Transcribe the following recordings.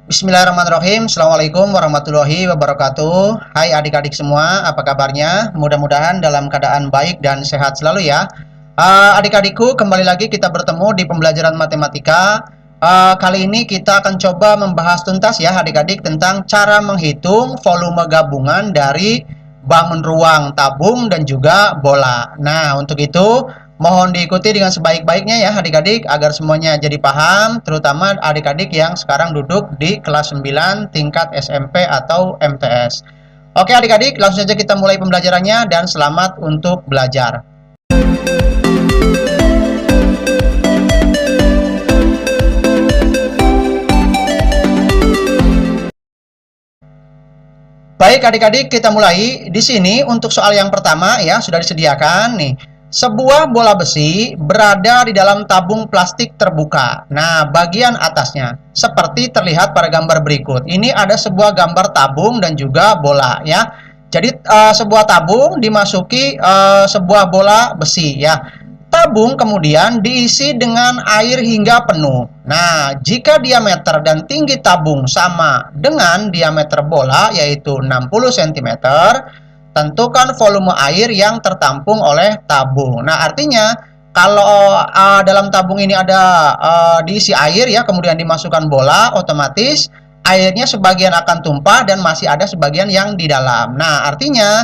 Bismillahirrahmanirrahim. Assalamualaikum warahmatullahi wabarakatuh. Hai adik-adik semua, apa kabarnya? Mudah-mudahan dalam keadaan baik dan sehat selalu ya. Adik-adikku, kembali lagi kita bertemu di pembelajaran matematika. Kali ini kita akan coba membahas tuntas ya adik-adik tentang cara menghitung volume gabungan dari bangun ruang, tabung, dan juga bola. Nah, untuk itu mohon diikuti dengan sebaik-baiknya ya adik-adik agar semuanya jadi paham, terutama adik-adik yang sekarang duduk di kelas 9 tingkat SMP atau MTS. Oke adik-adik, langsung saja kita mulai pembelajarannya dan selamat untuk belajar. Baik adik-adik, kita mulai. Di sini untuk soal yang pertama ya sudah disediakan nih. Sebuah bola besi berada di dalam tabung plastik terbuka. Nah, bagian atasnya seperti terlihat pada gambar berikut. Ini ada sebuah gambar tabung dan juga bola ya. Jadi sebuah tabung dimasuki sebuah bola besi ya. Tabung kemudian diisi dengan air hingga penuh. Nah, jika diameter dan tinggi tabung sama dengan diameter bola yaitu 60 cm, tentukan volume air yang tertampung oleh tabung. Nah, artinya kalau dalam tabung ini ada diisi air ya, kemudian dimasukkan bola, otomatis airnya sebagian akan tumpah dan masih ada sebagian yang di dalam. Nah, artinya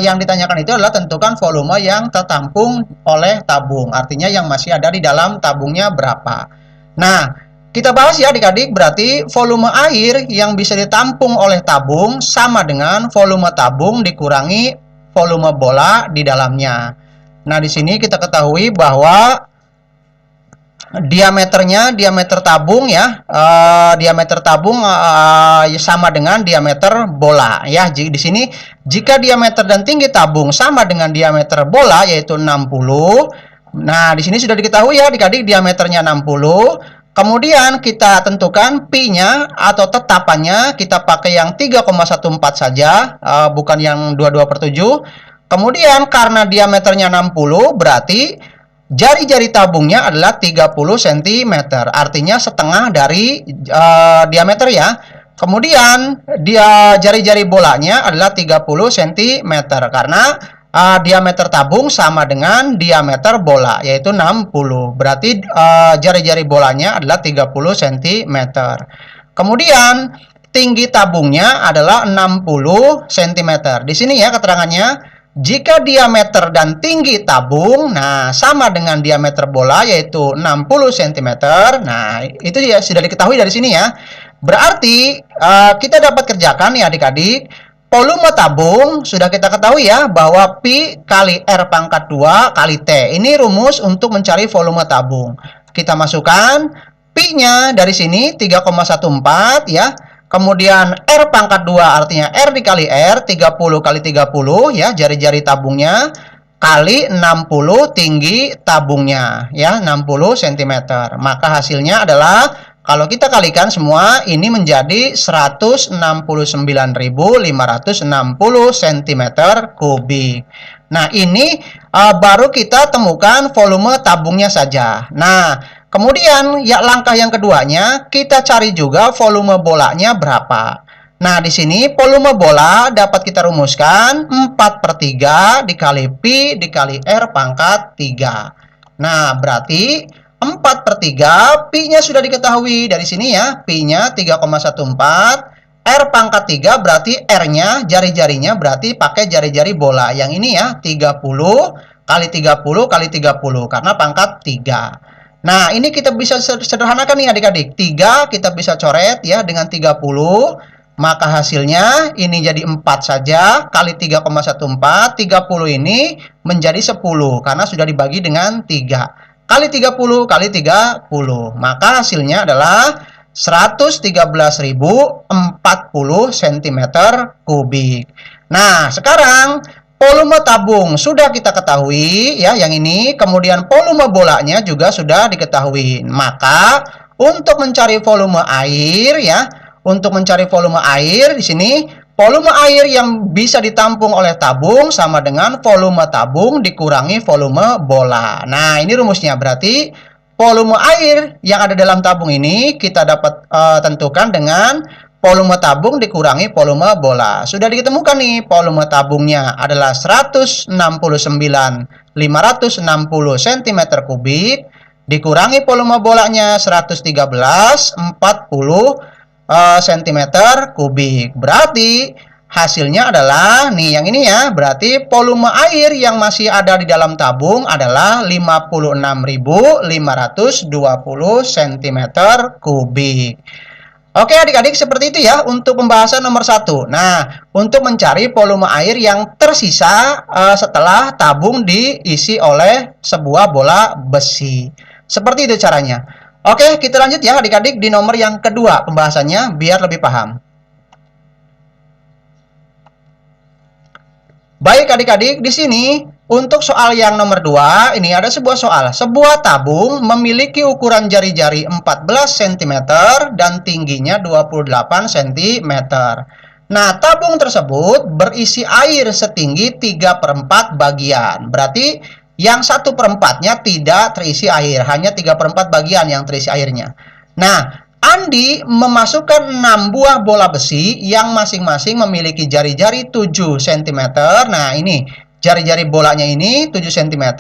yang ditanyakan itu adalah tentukan volume yang tertampung oleh tabung. Artinya yang masih ada di dalam tabungnya berapa. Nah, kita bahas ya adik-adik, berarti volume air yang bisa ditampung oleh tabung sama dengan volume tabung dikurangi volume bola di dalamnya. Nah, di sini kita ketahui bahwa diameter tabung ya, diameter tabung sama dengan diameter bola ya. Di sini jika diameter dan tinggi tabung sama dengan diameter bola yaitu 60. Nah, di sini sudah diketahui ya adik-adik diameternya 60. Kemudian kita tentukan pi-nya atau tetapannya, kita pakai yang 3,14 saja, bukan yang 22/7. Kemudian karena diameternya 60, berarti jari-jari tabungnya adalah 30 cm. Artinya setengah dari diameter ya. Kemudian jari-jari bolanya adalah 30 cm karena diameter tabung sama dengan diameter bola yaitu 60. Berarti jari-jari bolanya adalah 30 cm. Kemudian tinggi tabungnya adalah 60 cm. Di sini ya keterangannya, jika diameter dan tinggi tabung sama dengan diameter bola yaitu 60 cm. Nah, itu ya sudah diketahui dari sini ya. Berarti kita dapat kerjakan nih adik-adik. Volume tabung sudah kita ketahui ya bahwa pi kali R pangkat 2 kali T. Ini rumus untuk mencari volume tabung. Kita masukkan pi-nya dari sini 3,14 ya. Kemudian R pangkat 2 artinya R dikali R, 30 kali 30 ya, jari-jari tabungnya kali 60 tinggi tabungnya ya, 60 cm. Maka hasilnya adalah kalau kita kalikan semua ini menjadi 169.560 cm kubik. Nah, ini baru kita temukan volume tabungnya saja. Nah, kemudian ya langkah yang keduanya kita cari juga volume bolanya berapa. Nah, di sini volume bola dapat kita rumuskan 4/3 dikali pi dikali R pangkat 3. Nah, berarti 4/3 pi-nya sudah diketahui dari sini ya, pi-nya 3,14, R pangkat 3 berarti R-nya jari-jarinya berarti pakai jari-jari bola. Yang ini ya 30 kali 30 kali 30 karena pangkat 3. Nah, ini kita bisa sederhanakan nih adik-adik. 3 kita bisa coret ya dengan 30. Maka hasilnya ini jadi 4 saja kali 3,14. 30 ini menjadi 10 karena sudah dibagi dengan 3. Kali 30 kali 30. Maka hasilnya adalah 113.040 cm kubik. Nah, sekarang volume tabung sudah kita ketahui ya yang ini, kemudian volume bolanya juga sudah diketahui. Maka untuk mencari volume air ya, untuk mencari volume air di sini volume air yang bisa ditampung oleh tabung sama dengan volume tabung dikurangi volume bola. Nah, ini rumusnya berarti volume air yang ada dalam tabung ini kita dapat tentukan dengan volume tabung dikurangi volume bola. Sudah ditemukan nih, volume tabungnya adalah 169.560 cm kubik dikurangi volume bolanya 113.40 cm kubik. Berarti hasilnya adalah nih yang ini ya, berarti volume air yang masih ada di dalam tabung adalah 56.520 cm kubik. Oke adik-adik, seperti itu ya untuk pembahasan nomor 1. Nah, untuk mencari volume air yang tersisa setelah tabung diisi oleh sebuah bola besi. Seperti itu caranya. Oke, kita lanjut ya adik-adik di nomor yang kedua pembahasannya biar lebih paham. Baik adik-adik, di sini untuk soal yang nomor 2, ini ada sebuah soal. Sebuah tabung memiliki ukuran jari-jari 14 cm dan tingginya 28 cm. Nah, tabung tersebut berisi air setinggi 3/4 bagian. Berarti yang 1/4-nya tidak terisi air, hanya 3/4 bagian yang terisi airnya. Nah, Andi memasukkan 6 buah bola besi yang masing-masing memiliki jari-jari 7 cm. Nah, ini jari-jari bolanya ini 7 cm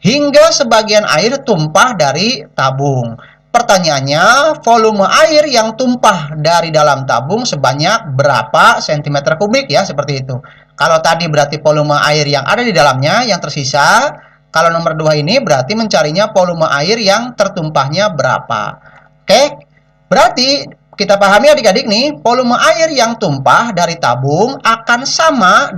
hingga sebagian air tumpah dari tabung. Pertanyaannya, volume air yang tumpah dari dalam tabung sebanyak berapa cm kubik ya, seperti itu. Kalau tadi berarti volume air yang ada di dalamnya yang tersisa. Kalau nomor 2 ini berarti mencarinya volume air yang tertumpahnya berapa. Oke. Berarti kita pahami adik-adik nih, volume air yang tumpah dari tabung akan sama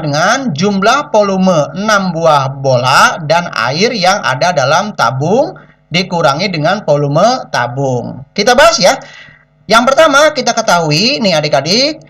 dengan jumlah volume 6 buah bola dan air yang ada dalam tabung dikurangi dengan volume tabung. Kita bahas ya. Yang pertama kita ketahui nih adik-adik,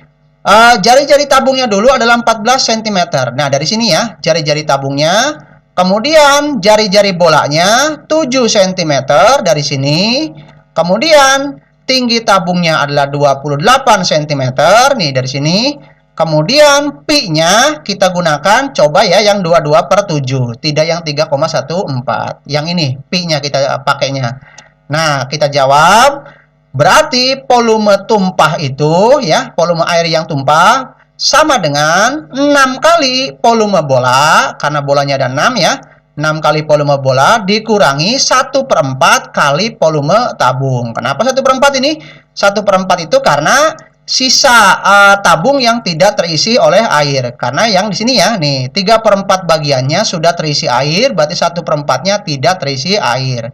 jari-jari tabungnya dulu adalah 14 cm. Nah, dari sini ya, jari-jari tabungnya. Kemudian jari-jari bolanya 7 cm dari sini. Kemudian tinggi tabungnya adalah 28 cm nih dari sini. Kemudian pi-nya kita gunakan coba ya yang 22/7, tidak yang 3,14. Yang ini pi-nya kita pakainya. Nah, kita jawab berarti volume tumpah itu ya, volume air yang tumpah sama dengan 6 kali volume bola, karena bolanya ada 6 ya. 6 kali volume bola dikurangi 1/4 kali volume tabung. Kenapa 1/4 ini? 1/4 itu karena sisa tabung yang tidak terisi oleh air. Karena yang di sini ya, nih 3/4 bagiannya sudah terisi air, berarti 1/4-nya tidak terisi air.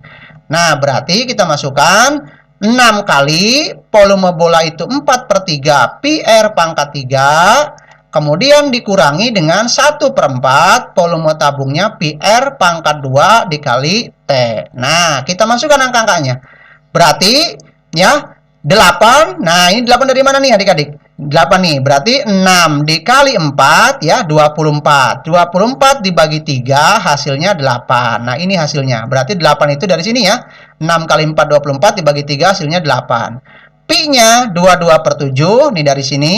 Nah, berarti kita masukkan 6 kali volume bola itu 4/3 pi R pangkat 3. Kemudian dikurangi dengan 1/4 volume tabungnya pi R pangkat 2 dikali T. Nah, kita masukkan angka-angkanya. Berarti ya 8. Nah, ini 8 dari mana nih adik-adik? 8 nih. Berarti 6 dikali 4 ya 24. 24 dibagi 3 hasilnya 8. Nah, ini hasilnya. Berarti 8 itu dari sini ya. 6 kali 4 24 dibagi 3 hasilnya 8. Pi-nya 22/7 nih dari sini.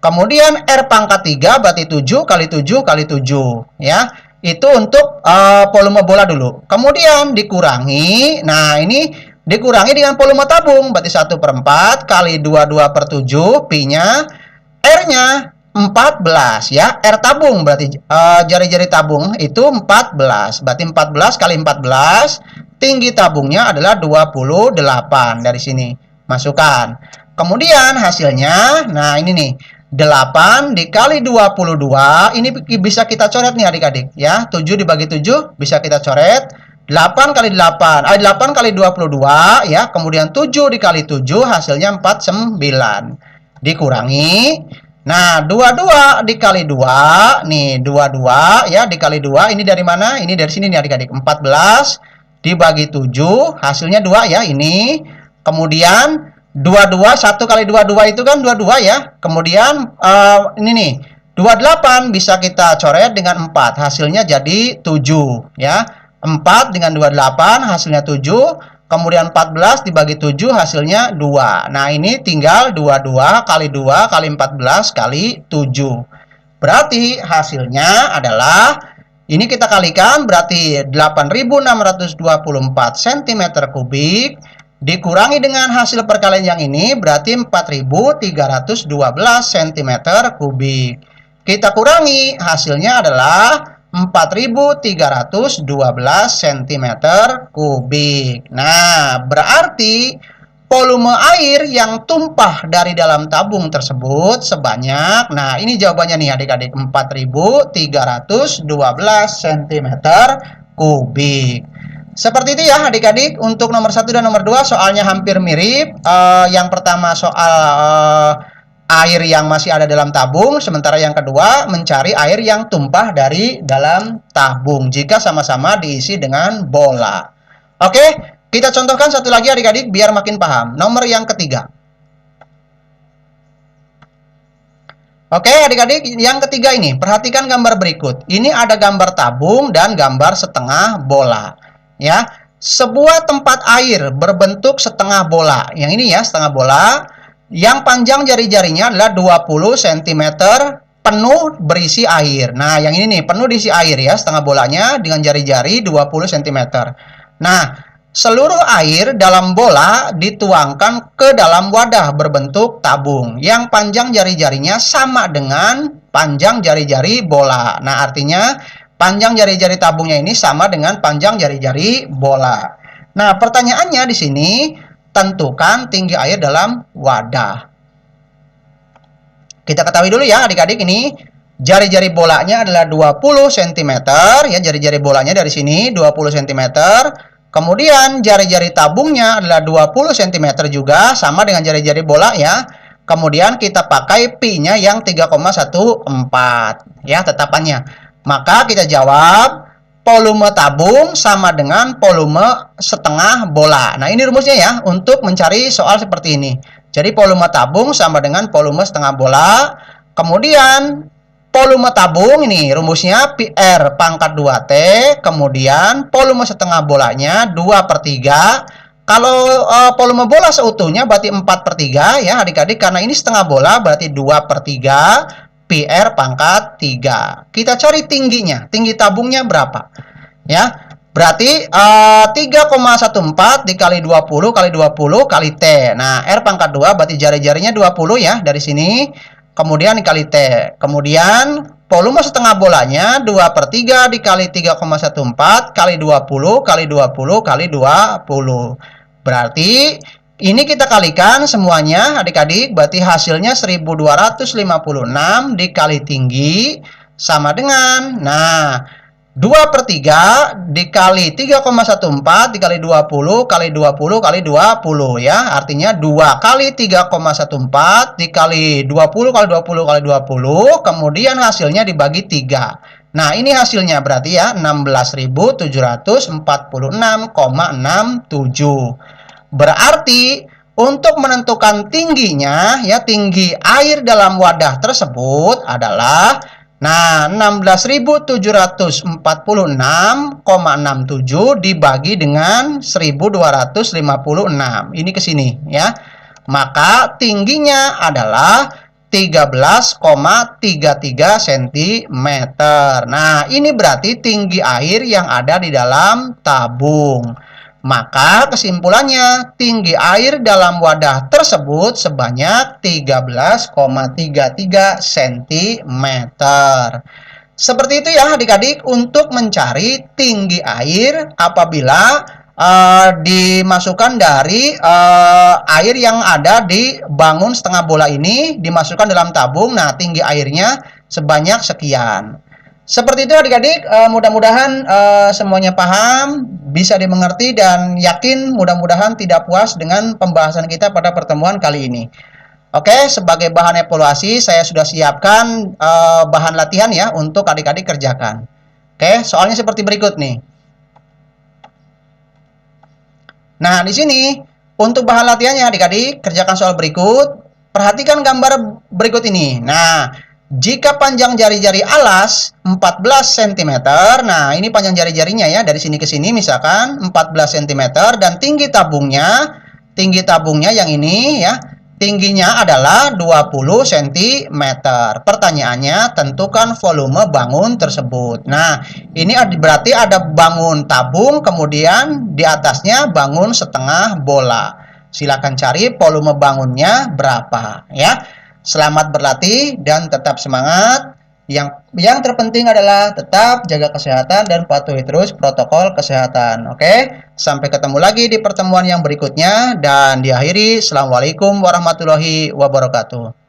Kemudian R pangkat 3 berarti 7 kali 7 kali 7 ya. Itu untuk volume bola dulu. Kemudian dikurangi. Nah, ini dikurangi dengan volume tabung berarti 1/4 kali 22/7 pi-nya R-nya 14 ya. R tabung berarti jari-jari tabung itu 14. Berarti 14 kali 14 tinggi tabungnya adalah 28 dari sini. Masukkan. Kemudian hasilnya nah ini nih 8 dikali 22, ini bisa kita coret nih adik-adik ya. 7 dibagi 7 bisa kita coret. 8 kali 8, 8 kali 22 ya. Kemudian 7 dikali 7 hasilnya 49. Dikurangi. Nah, 22 dikali 2, nih 22 ya dikali 2. Ini dari mana? Ini dari sini nih adik-adik. 14 dibagi 7 hasilnya 2 ya ini. Kemudian 22, 1 kali 22 itu kan 22 ya. Kemudian ini nih 28 bisa kita coret dengan 4. Hasilnya jadi 7 ya. 4 dengan 28 hasilnya 7. Kemudian 14 dibagi 7 hasilnya 2. Nah, ini tinggal 22 kali 2 kali 14 kali 7. Berarti hasilnya adalah Ini kita kalikan berarti 8.624 cm kubik dikurangi dengan hasil perkalian yang ini berarti 4.312 cm kubik. Kita kurangi, hasilnya adalah 4.312 cm kubik. Nah, berarti volume air yang tumpah dari dalam tabung tersebut sebanyak, nah ini jawabannya nih adik-adik, 4.312 cm kubik. Seperti itu ya adik-adik, untuk nomor 1 dan nomor 2 soalnya hampir mirip. Yang pertama soal air yang masih ada dalam tabung, sementara yang kedua mencari air yang tumpah dari dalam tabung jika sama-sama diisi dengan bola. Oke. Kita contohkan satu lagi adik-adik biar makin paham. Nomor yang ketiga. Oke adik-adik, yang ketiga ini. Perhatikan gambar berikut. Ini ada gambar tabung dan gambar setengah bola. Ya, sebuah tempat air berbentuk setengah bola. Yang ini ya, setengah bola. Yang panjang jari-jarinya adalah 20 cm penuh berisi air. Nah, yang ini nih, penuh diisi air ya, setengah bolanya dengan jari-jari 20 cm. Nah, seluruh air dalam bola dituangkan ke dalam wadah berbentuk tabung yang panjang jari-jarinya sama dengan panjang jari-jari bola. Nah, artinya panjang jari-jari tabungnya ini sama dengan panjang jari-jari bola. Nah, pertanyaannya di sini, tentukan tinggi air dalam wadah. Kita ketahui dulu ya adik-adik, ini jari-jari bolanya adalah 20 cm ya, jari-jari bolanya dari sini 20 cm. Kemudian jari-jari tabungnya adalah 20 cm juga, sama dengan jari-jari bola ya. Kemudian kita pakai pi-nya yang 3,14 ya tetapannya. Maka kita jawab volume tabung sama dengan volume setengah bola. Nah, ini rumusnya ya untuk mencari soal seperti ini. Jadi volume tabung sama dengan volume setengah bola. Kemudian volume tabung ini rumusnya PR pangkat 2T, kemudian volume setengah bolanya 2/3. Kalau volume bola seutuhnya berarti 4/3 ya adik-adik, karena ini setengah bola berarti 2/3 PR pangkat 3. Kita cari tingginya, tinggi tabungnya berapa? Ya, berarti 3,14 dikali 20 kali 20 kali T. Nah, R pangkat 2 berarti jari-jarinya 20 ya dari sini. Kemudian dikali T. Kemudian volume setengah bolanya 2/3 dikali 3,14 kali 20 kali 20 kali 20. Berarti ini kita kalikan semuanya adik-adik, berarti hasilnya 1256 dikali tinggi sama dengan, nah, 2/3 dikali 3,14 dikali 20 kali 20 kali 20 ya. Artinya 2 kali 3,14 dikali 20 kali 20 kali 20. Kemudian hasilnya dibagi 3. Nah, ini hasilnya berarti ya 16.746,67. Berarti untuk menentukan tingginya ya, tinggi air dalam wadah tersebut adalah, nah, 16.746,67 dibagi dengan 1.256. Ini ke sini ya. Maka tingginya adalah 13,33 cm. Nah, ini berarti tinggi air yang ada di dalam tabung. Maka kesimpulannya, tinggi air dalam wadah tersebut sebanyak 13,33 cm. Seperti itu ya adik-adik untuk mencari tinggi air apabila dimasukkan dari air yang ada di bangun setengah bola ini dimasukkan dalam tabung. Nah, tinggi airnya sebanyak sekian. Seperti itu adik-adik, mudah-mudahan semuanya paham, bisa dimengerti, dan yakin mudah-mudahan tidak puas dengan pembahasan kita pada pertemuan kali ini. Oke, sebagai bahan evaluasi saya sudah siapkan bahan latihan ya untuk adik-adik kerjakan. Oke, soalnya seperti berikut nih. Nah, di sini untuk bahan latihannya adik-adik kerjakan soal berikut. Perhatikan gambar berikut ini. Nah, jika panjang jari-jari alas 14 cm, nah ini panjang jari-jarinya ya, dari sini ke sini misalkan 14 cm, dan tinggi tabungnya yang ini ya, tingginya adalah 20 cm. Pertanyaannya, tentukan volume bangun tersebut. Nah, ini berarti ada bangun tabung, kemudian di atasnya bangun setengah bola. Silakan cari volume bangunnya berapa ya. Selamat berlatih dan tetap semangat. Yang terpenting adalah tetap jaga kesehatan dan patuhi terus protokol kesehatan. Oke, sampai ketemu lagi di pertemuan yang berikutnya dan diakhiri. Assalamualaikum warahmatullahi wabarakatuh.